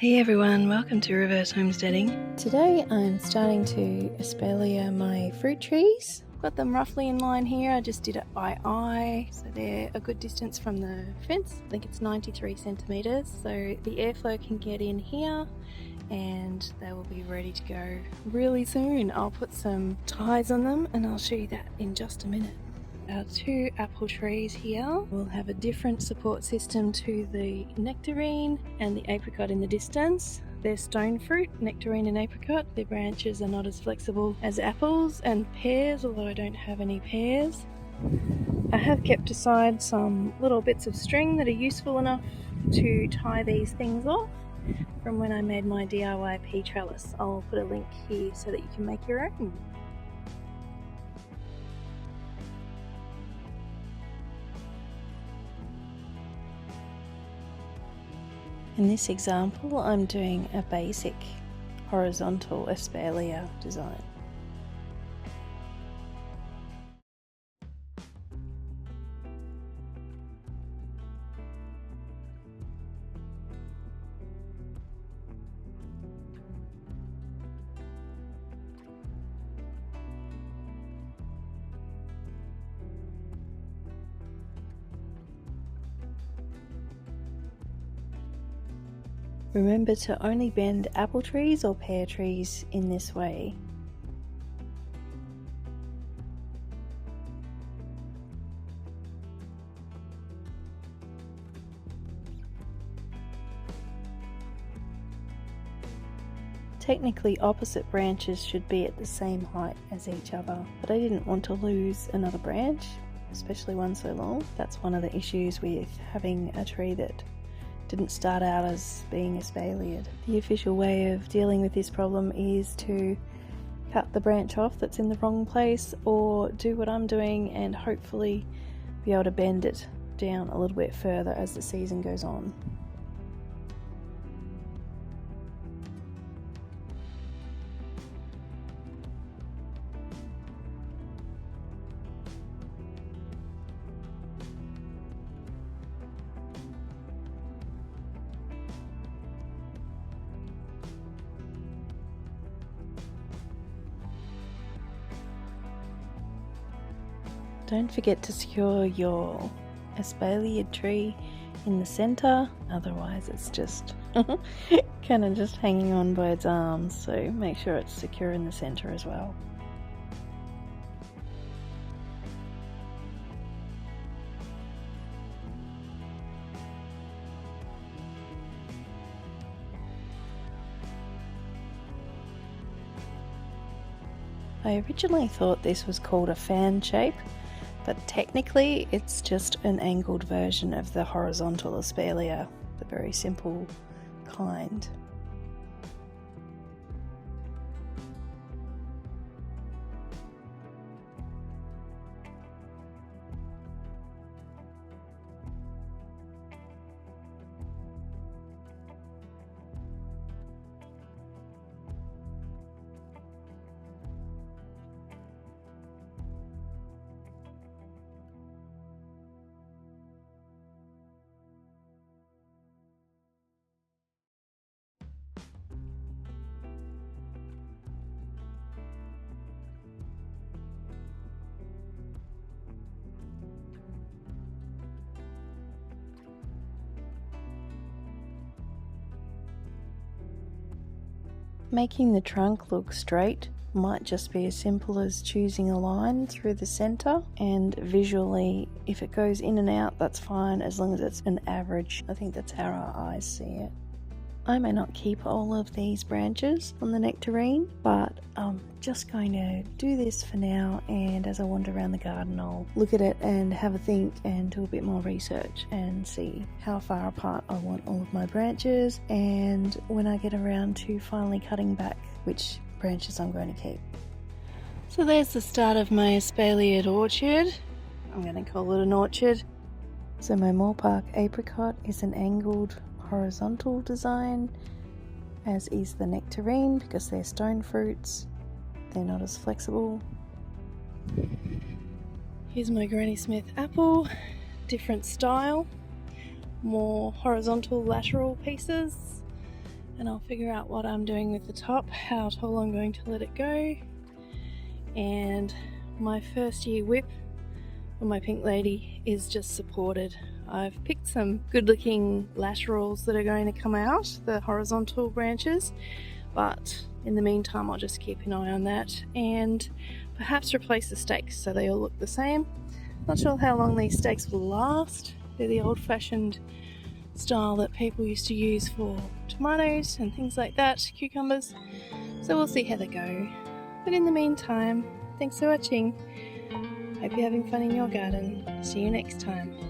Hey everyone, welcome to Reverse Homesteading. Today I'm starting to espalier my fruit trees. Got them roughly in line here. I just did it by eye, so they're a good distance from the fence. I think it's 93 centimeters, so the airflow can get in here and they will be ready to go really soon. I'll put some ties on them and I'll show you that in just a minute. Our two apple trees here will have a different support system to the nectarine and the apricot in the distance. They're Stonefruit, nectarine and apricot. Their branches are not as flexible as apples and pears, although I don't have any pears. I have kept aside some little bits of string that are useful enough to tie these things off from when I made my DIY pea trellis. I'll put a link here so that you can make your own. In this example, I'm doing a basic horizontal espalier design. Remember to only bend apple trees or pear trees in this way. Technically opposite branches should be at the same height as each other, but I didn't want to lose another branch, especially one so long. That's one of the issues with having a tree that didn't start out as being espaliered. The official way of dealing with this problem is to cut the branch off that's in the wrong place, or do what I'm doing and hopefully be able to bend it down a little bit further as the season goes on. Don't forget to secure your espaliered tree in the center, otherwise it's just kind of just hanging on by its arms, so make sure it's secure in the center as well. I originally thought this was called a fan shape, but technically it's just an angled version of the horizontal espalier, the very simple kind. Making the trunk look straight might just be as simple as choosing a line through the center, and visually if it goes in and out that's fine as long as it's an average. I think that's how our eyes see it. I may not keep all of these branches on the nectarine, but I'm just going to do this for now, and as I wander around the garden I'll look at it and have a think and do a bit more research and see how far apart I want all of my branches, and when I get around to finally cutting back, which branches I'm going to keep. So there's the start of my espaliered orchard. I'm going to call it an orchard. So my Moorpark apricot is an angled horizontal design, as is the nectarine, because they're stone fruits. They're not as flexible. Here's my Granny Smith apple, different style, more horizontal lateral pieces, and I'll figure out what I'm doing with the top, how tall I'm going to let it go. And my first year whip for my pink lady is just supported. I've picked some good looking laterals that are going to come out, the horizontal branches, but in the meantime I'll just keep an eye on that and perhaps replace the stakes so they all look the same. Not sure how long these stakes will last. They're the old-fashioned style that people used to use for tomatoes and things like that, cucumbers, so we'll see how they go. But in the meantime, thanks for watching. Hope you're having fun in your garden. See you next time.